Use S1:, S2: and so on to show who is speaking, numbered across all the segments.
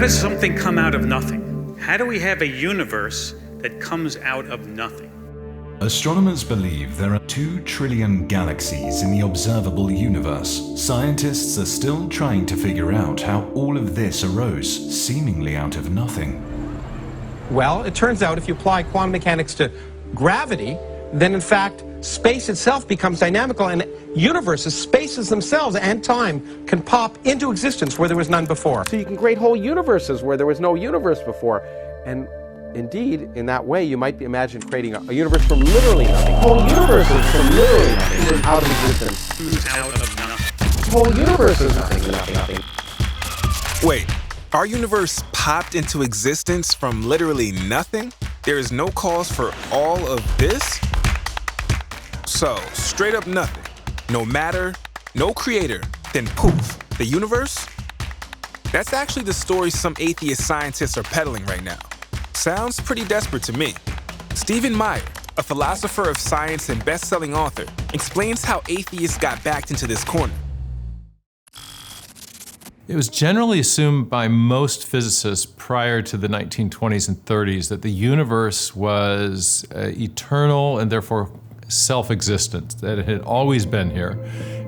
S1: does something come out of nothing? How do we have a universe that comes out of nothing?
S2: Astronomers believe there are 2 trillion galaxies in the observable universe. Scientists are still trying to figure out how all of this arose, seemingly out of nothing.
S3: Well, it turns out if you apply quantum mechanics to gravity, then in fact, space itself becomes dynamical, and universes, spaces themselves, and time can pop into existence where there was none before. So you can create whole universes where there was no universe before. And indeed, in that way, you might imagine creating a universe from literally nothing. Whole universes from literally nothing out of existence.
S1: Out of nothing.
S3: Whole universes, nothing.
S4: Wait, our universe popped into existence from literally nothing? There is no cause for all of this? So, straight up nothing. No matter, no creator, then poof, the universe? That's actually the story some atheist scientists are peddling right now. Sounds pretty desperate to me. Stephen Meyer, a philosopher of science and best-selling author, explains how atheists got backed into this corner.
S5: It was generally assumed by most physicists prior to the 1920s and 30s that the universe was eternal and therefore self-existent, that it had always been here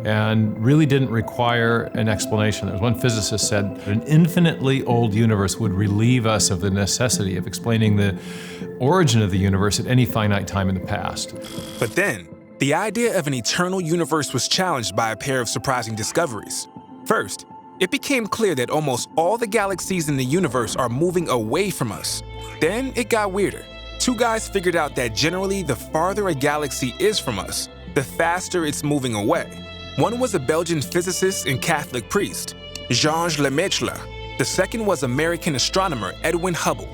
S5: and really didn't require an explanation. There was one physicist said an infinitely old universe would relieve us of the necessity of explaining the origin of the universe at any finite time in the past.
S4: But then, the idea of an eternal universe was challenged by a pair of surprising discoveries. First, it became clear that almost all the galaxies in the universe are moving away from us. Then it got weirder. 2 guys figured out that generally the farther a galaxy is from us, the faster it's moving away. One was a Belgian physicist and Catholic priest, Georges Lemaitre. The second was American astronomer Edwin Hubble.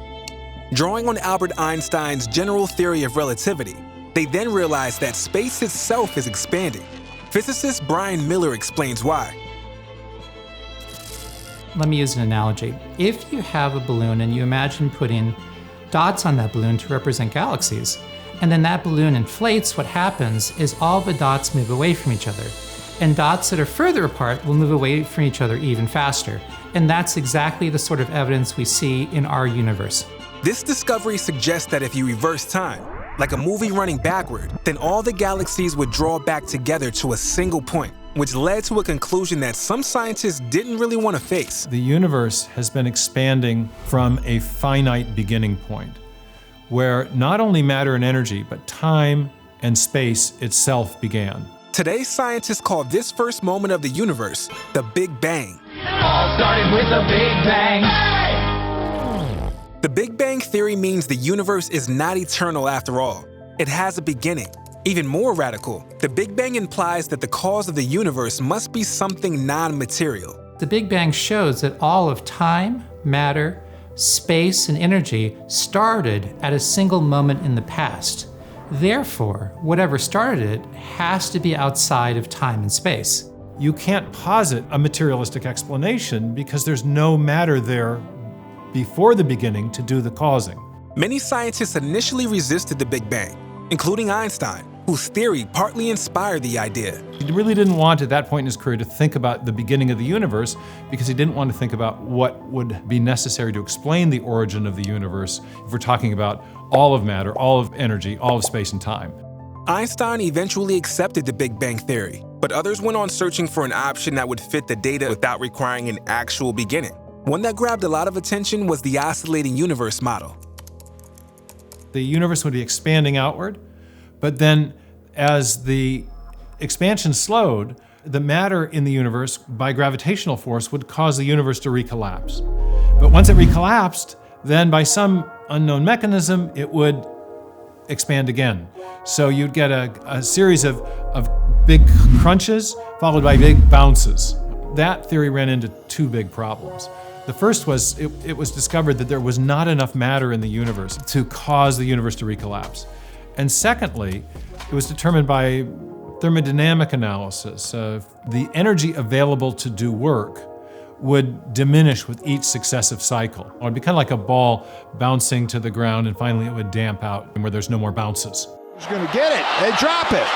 S4: Drawing on Albert Einstein's general theory of relativity, they then realized that space itself is expanding. Physicist Brian Miller explains why.
S6: Let me use an analogy. If you have a balloon and you imagine putting dots on that balloon to represent galaxies, and then that balloon inflates, what happens is all the dots move away from each other. And dots that are further apart will move away from each other even faster. And that's exactly the sort of evidence we see in our universe.
S4: This discovery suggests that if you reverse time, like a movie running backward, then all the galaxies would draw back together to a single point, which led to a conclusion that some scientists didn't really want to face.
S5: The universe has been expanding from a finite beginning point, where not only matter and energy, but time and space itself began.
S4: Today, scientists call this first moment of the universe the Big Bang.
S7: All started with the Big Bang.
S4: The Big Bang theory means the universe is not eternal after all. It has a beginning. Even more radical, the Big Bang implies that the cause of the universe must be something non-material.
S6: The Big Bang shows that all of time, matter, space, and energy started at a single moment in the past. Therefore, whatever started it has to be outside of time and space.
S5: You can't posit a materialistic explanation because there's no matter there before the beginning to do the causing.
S4: Many scientists initially resisted the Big Bang, including Einstein, whose theory partly inspired the idea.
S5: He really didn't want at that point in his career to think about the beginning of the universe because he didn't want to think about what would be necessary to explain the origin of the universe if we're talking about all of matter, all of energy, all of space and time.
S4: Einstein eventually accepted the Big Bang theory, but others went on searching for an option that would fit the data without requiring an actual beginning. One that grabbed a lot of attention was the oscillating universe model.
S5: The universe would be expanding outward, but then as the expansion slowed, the matter in the universe by gravitational force would cause the universe to recollapse. But once it recollapsed, then by some unknown mechanism, it would expand again. So you'd get a series of big crunches followed by big bounces. That theory ran into 2 big problems. The first was it was discovered that there was not enough matter in the universe to cause the universe to recollapse. And secondly, it was determined by thermodynamic analysis. The energy available to do work would diminish with each successive cycle. It would be kind of like a ball bouncing to the ground and finally it would damp out where there's no more bounces.
S8: Who's gonna get it? They drop it.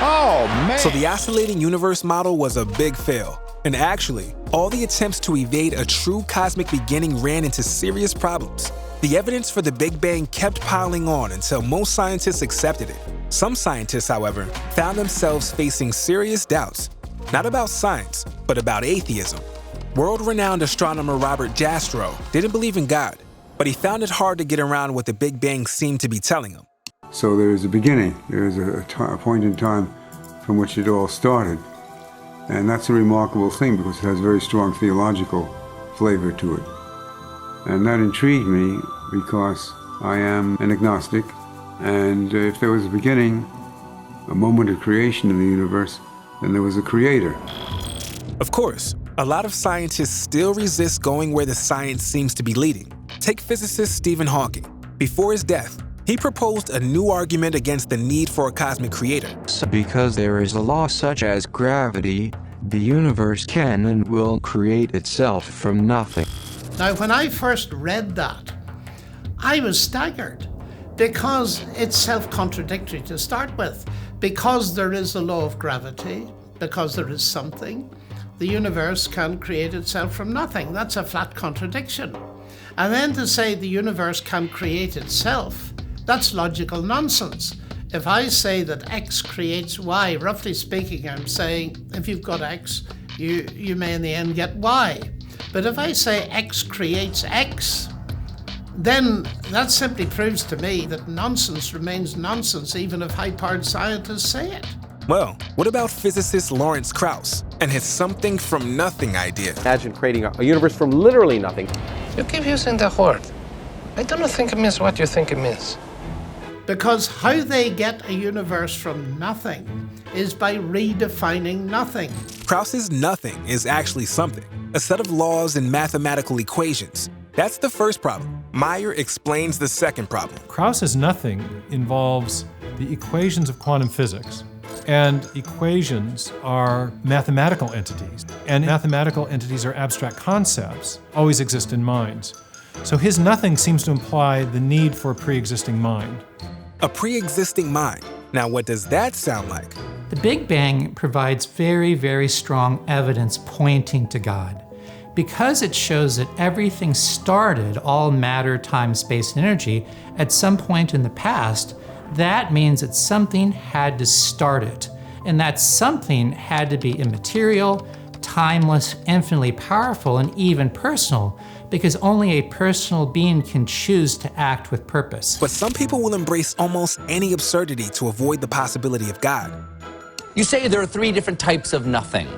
S8: Oh, man.
S4: So the oscillating universe model was a big fail. And actually, all the attempts to evade a true cosmic beginning ran into serious problems. The evidence for the Big Bang kept piling on until most scientists accepted it. Some scientists, however, found themselves facing serious doubts, not about science, but about atheism. World-renowned astronomer Robert Jastrow didn't believe in God, but he found it hard to get around what the Big Bang seemed to be telling him.
S8: So there is a beginning, there is a point in time from which it all started. And that's a remarkable thing because it has a very strong theological flavor to it. And that intrigued me because I am an agnostic, and if there was a beginning, a moment of creation in the universe, then there was a creator.
S4: Of course, a lot of scientists still resist going where the science seems to be leading. Take physicist Stephen Hawking. Before his death, he proposed a new argument against the need for a cosmic creator.
S9: Because there is a law such as gravity, the universe can and will create itself from nothing.
S10: Now, when I first read that, I was staggered because it's self-contradictory to start with. Because there is a law of gravity, because there is something, the universe can create itself from nothing. That's a flat contradiction. And then to say the universe can create itself, that's logical nonsense. If I say that X creates Y, roughly speaking, I'm saying if you've got X, you may in the end get Y. But if I say X creates X, then that simply proves to me that nonsense remains nonsense even if high-powered scientists say it.
S4: Well, what about physicist Lawrence Krauss and his something from nothing idea?
S3: Imagine creating a universe from literally nothing.
S11: You keep using the word. I don't think it means what you think it means.
S10: Because how they get a universe from nothing is by redefining nothing.
S4: Krauss's nothing is actually something, a set of laws and mathematical equations. That's the first problem. Meyer explains the second problem.
S5: Krauss's nothing involves the equations of quantum physics. And equations are mathematical entities. And mathematical entities are abstract concepts, always exist in minds. So his nothing seems to imply the need for a pre-existing mind.
S4: A pre-existing mind. Now, what does that sound like?
S6: The Big Bang provides very, very strong evidence pointing to God. Because it shows that everything started, all matter, time, space, and energy, at some point in the past, that means that something had to start it. And that something had to be immaterial, timeless, infinitely powerful, and even personal, because only a personal being can choose to act with purpose.
S4: But some people will embrace almost any absurdity to avoid the possibility of God.
S12: You say there are 3 different types of nothing.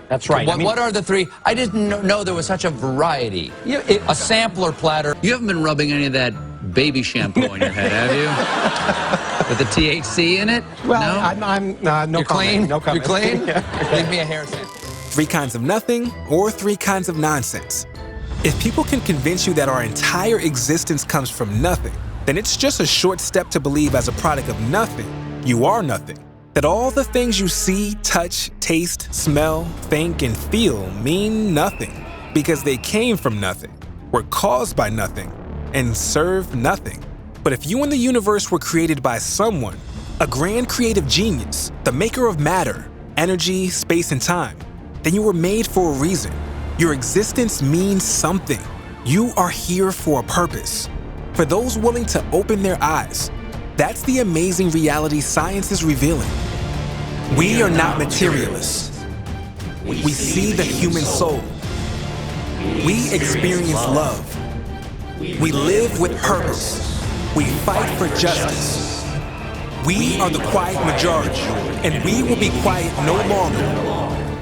S3: That's right.
S12: What are the 3? I didn't know there was such a variety. A sampler platter. You haven't been rubbing any of that baby shampoo on your head, have you? With the THC in it?
S3: Well,
S12: no?
S3: I'm no
S12: You're
S3: comment.
S12: clean?
S3: No comment.
S12: You're clean? Leave me a hair sample.
S4: 3 kinds of nothing or 3 kinds of nonsense. If people can convince you that our entire existence comes from nothing, then it's just a short step to believe as a product of nothing, you are nothing. That all the things you see, touch, taste, smell, think, and feel mean nothing because they came from nothing, were caused by nothing, and serve nothing. But if you and the universe were created by someone, a grand creative genius, the maker of matter, energy, space, and time, then you were made for a reason. Your existence means something. You are here for a purpose. For those willing to open their eyes, that's the amazing reality science is revealing. We are not materialists. We see the human soul. We experience love. We live with purpose. We fight for justice. We are the quiet majority, and we will be quiet no longer.